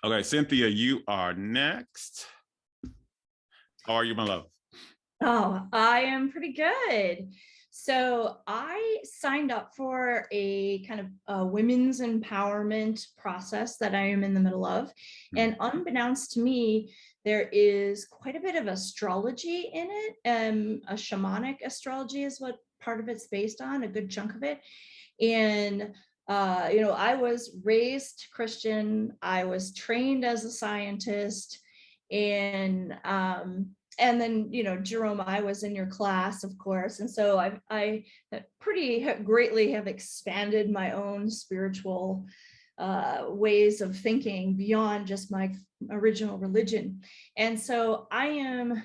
Okay, Cynthia, you are next. How are you, my love? Oh, I am pretty good. So I signed up for a kind of women's empowerment process that I am in the middle of. Hmm. And unbeknownst to me, there is quite a bit of astrology in it. A shamanic astrology is what part of it's based on, a good chunk of it. And I was raised Christian. I was trained as a scientist, and then Jerome, I was in your class, of course, and so I pretty greatly have expanded my own spiritual ways of thinking beyond just my original religion. And so I am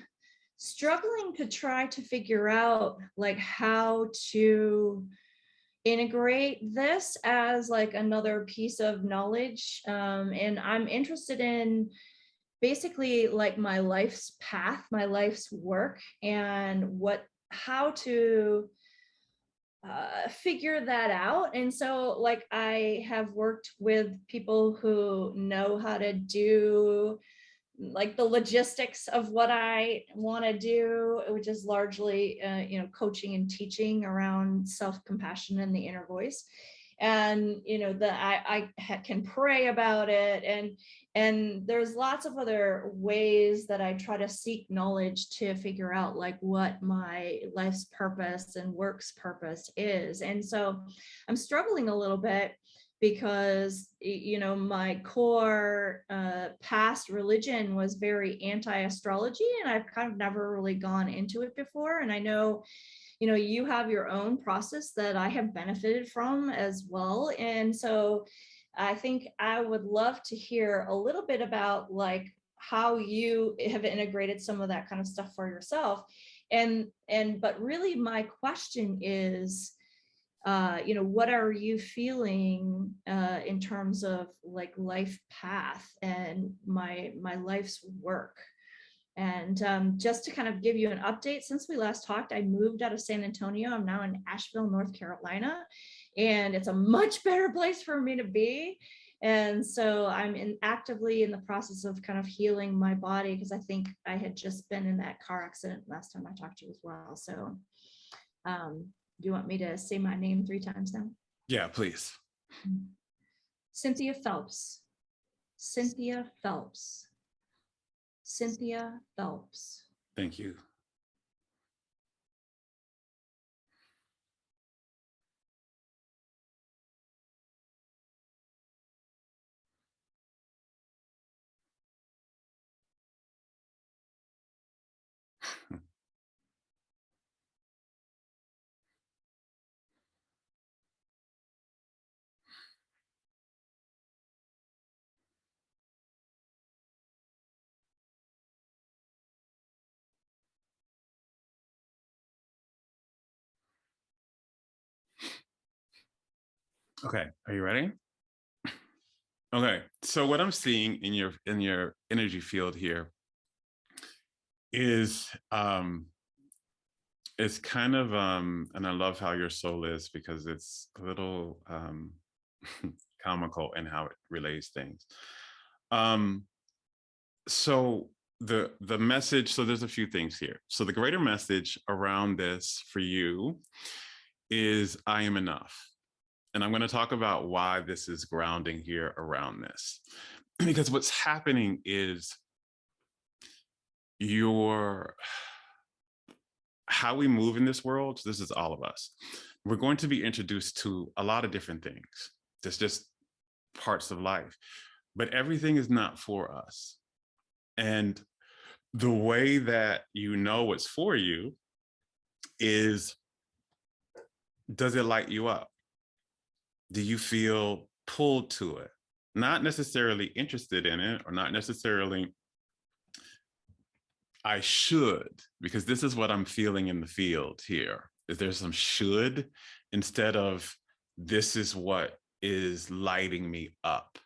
struggling to try to figure out like how to integrate this as like another piece of knowledge. And I'm interested in basically like my life's path, my life's work, and how to figure that out. And so like I have worked with people who know how to do like the logistics of what I want to do, which is largely, coaching and teaching around self-compassion and the inner voice. And I can pray about it, and there's lots of other ways that I try to seek knowledge to figure out like what my life's purpose and work's purpose is. And so I'm struggling a little bit because my core past religion was very anti-astrology, and I've kind of never really gone into it before. And I know you have your own process that I have benefited from as well. And so I think I would love to hear a little bit about like how you have integrated some of that kind of stuff for yourself. But really my question is, what are you feeling in terms of like life path and my life's work? And just to kind of give you an update, since we last talked, I moved out of San Antonio. I'm now in Asheville, North Carolina, and it's a much better place for me to be. And so actively in the process of kind of healing my body, because I think I had just been in that car accident last time I talked to you as well. So do you want me to say my name 3 times now? Yeah, please. Cynthia Phelps. Cynthia Phelps. Cynthia Phelps. Thank you. Okay, are you ready? Okay, so what I'm seeing in your energy field here is it's kind of and I love how your soul is, because it's a little comical in how it relays things. Um so the message, so there's a few things here. So the greater message around this for you is I am enough. And I'm going to talk about why this is grounding here around this. Because what's happening is your how we move in this world. So this is all of us. We're going to be introduced to a lot of different things. There's just parts of life, but everything is not for us. And the way that you know what's for you is, does it light you up? Do you feel pulled to it? Not necessarily interested in it, or not necessarily I should, because this is what I'm feeling in the field here. Is there some should instead of this is what is lighting me up?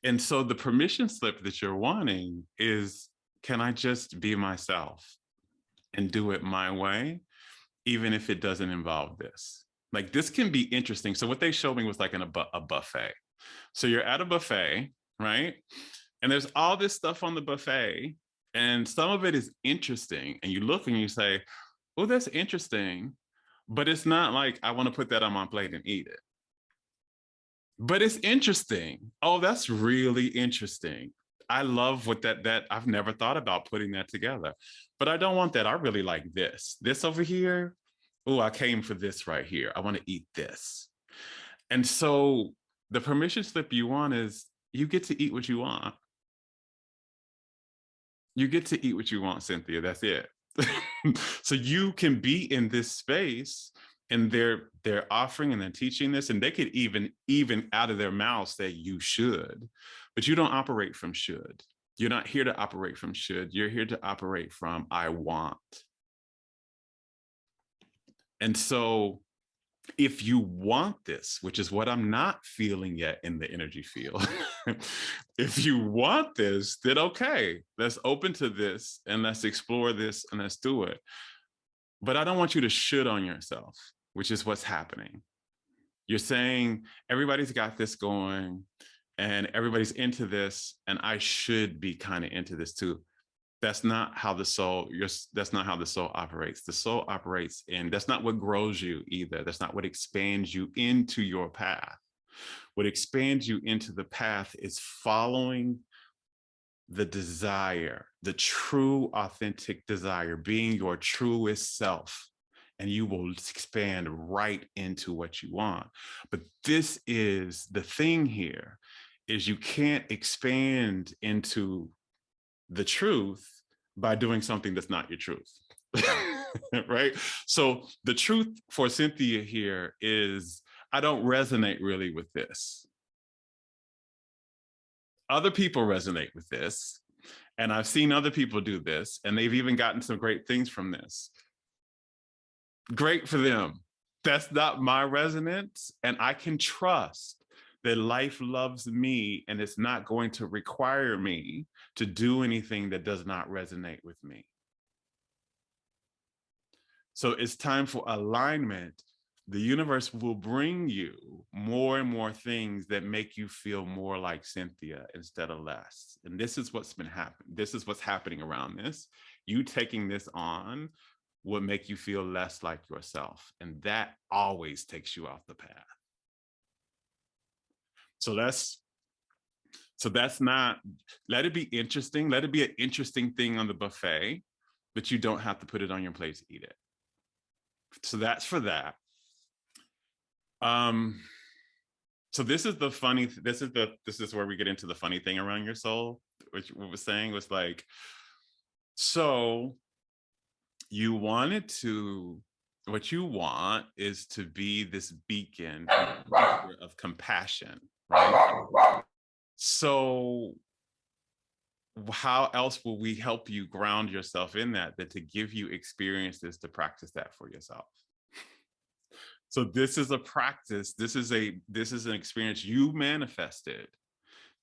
And so the permission slip that you're wanting is, can I just be myself and do it my way, even if it doesn't involve this? Like, this can be interesting. So what they showed me was like a buffet. So you're at a buffet, right? And there's all this stuff on the buffet, and some of it is interesting. And you look and you say, oh, that's interesting. But it's not like I want to put that on my plate and eat it. But it's interesting. Oh, that's really interesting. I love what that I've never thought about putting that together. But I don't want that. I really like this. This over here. Oh, I came for this right here. I want to eat this. And so the permission slip you want is you get to eat what you want. You get to eat what you want, Cynthia. That's it. So you can be in this space, and they're offering and they're teaching this, and they could even out of their mouths say you should, but you don't operate from should. You're not here to operate from should. You're here to operate from I want. And so if you want this, which is what I'm not feeling yet in the energy field, if you want this, then okay, let's open to this and let's explore this and let's do it. But I don't want you to should on yourself, which is what's happening. You're saying everybody's got this going and everybody's into this, and I should be kind of into this too. That's not how the soul, that's not how the soul operates. The soul operates in, that's not what grows you either. That's not what expands you into your path. What expands you into the path is following the desire, the true, authentic desire, being your truest self. And you will expand right into what you want. But this is the thing here, is you can't expand into the truth by doing something that's not your truth. Right? So the truth for Cynthia here is, I don't resonate really with this. Other people resonate with this, and I've seen other people do this, and they've even gotten some great things from this. Great for them. That's not my resonance, and I can trust that life loves me and it's not going to require me to do anything that does not resonate with me. So it's time for alignment. The universe will bring you more and more things that make you feel more like Cynthia instead of less. And this is what's been happening. This is what's happening around this. You taking this on will make you feel less like yourself. And that always takes you off the path. So that's not, let it be interesting. Let it be an interesting thing on the buffet, but you don't have to put it on your plate to eat it. So that's for that. So this is the funny, this is where we get into the funny thing around your soul, which what was saying was like, so you wanted to, what you want is to be this beacon of compassion, right? So how else will we help you ground yourself in that than to give you experiences to practice that for yourself? So this is a practice, this is an experience you manifested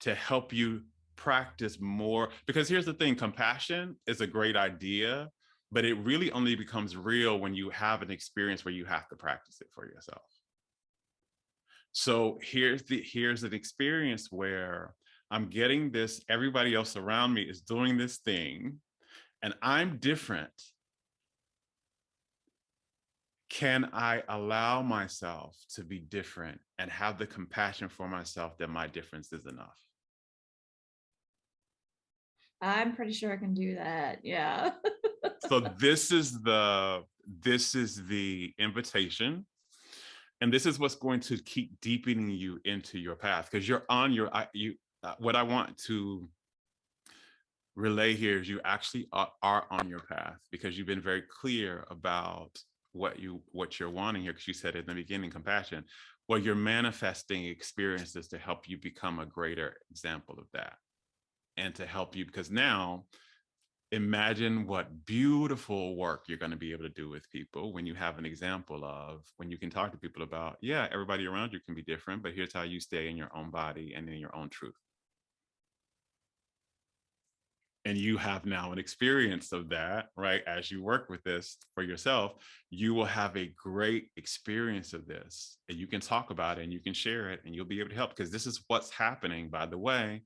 to help you practice more. Because here's the thing, compassion is a great idea, but it really only becomes real when you have an experience where you have to practice it for yourself. So here's an experience where I'm getting this, everybody else around me is doing this thing, and I'm different. Can I allow myself to be different and have the compassion for myself that my difference is enough? I'm pretty sure I can do that. Yeah. So this is the invitation, and this is what's going to keep deepening you into your path, because you're on your what I want to relay here is you actually are on your path, because you've been very clear about what you're wanting here, because you said in the beginning, compassion. Well, you're manifesting experiences to help you become a greater example of that, and to help you, because now imagine what beautiful work you're going to be able to do with people when you have an example of, when you can talk to people about, yeah, everybody around you can be different, but here's how you stay in your own body and in your own truth. And you have now an experience of that, right? As you work with this for yourself, you will have a great experience of this, and you can talk about it and you can share it, and you'll be able to help, because this is what's happening, by the way.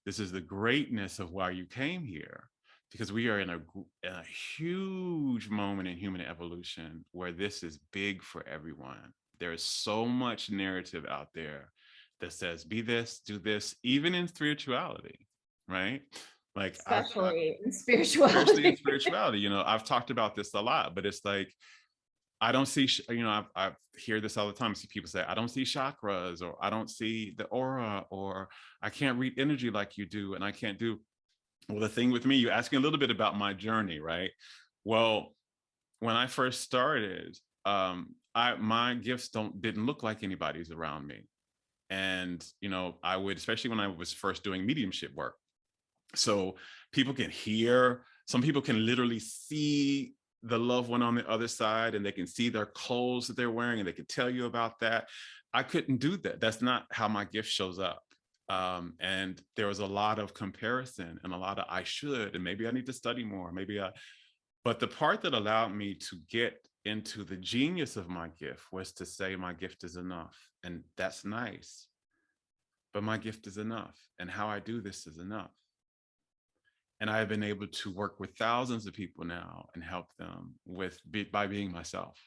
This is the greatness of why you came here, because we are in a huge moment in human evolution where this is big for everyone. There is so much narrative out there that says, be this, do this, even in spirituality, right? Like Especially in especially in spirituality. spirituality, I've talked about this a lot, but it's like, I don't see, I hear this all the time. I see people say, I don't see chakras, or I don't see the aura, or I can't read energy like you do, and I can't do. Well, the thing with me, you're asking a little bit about my journey, right? Well, when I first started, my gifts didn't look like anybody's around me. And, I would, especially when I was first doing mediumship work. So people can hear, some people can literally see the loved one on the other side, and they can see their clothes that they're wearing, and they can tell you about that. I couldn't do that. That's not how my gift shows up. And there was a lot of comparison and a lot of I should, and maybe I need to study more. But the part that allowed me to get into the genius of my gift was to say my gift is enough. And that's nice, but my gift is enough. And how I do this is enough. And I have been able to work with thousands of people now and help them by being myself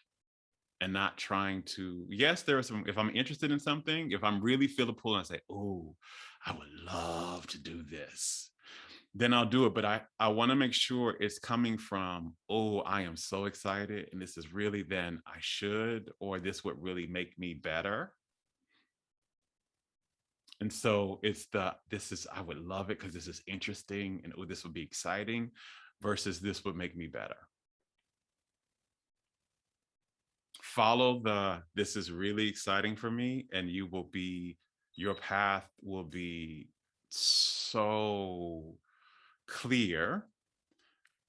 and not trying to. Yes, there are some, if I'm interested in something, if I'm really feel a pull and I say, oh, I would love to do this, then I'll do it. But I want to make sure it's coming from, oh, I am so excited, and this is really, then I should, or this would really make me better. And so I would love it because this is interesting, and oh, this would be exciting, versus this would make me better. Follow this is really exciting for me, and your path will be so clear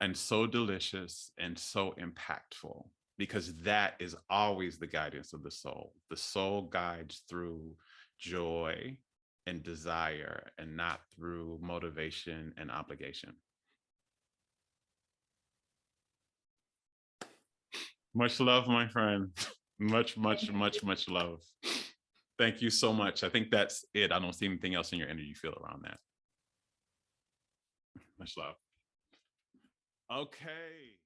and so delicious and so impactful, because that is always the guidance of the soul. The soul guides through joy and desire, and not through motivation and obligation. Much love, my friend. Much, much, much, much love. Thank you so much. I think that's it. I don't see anything else in your energy field around that. Much love. Okay.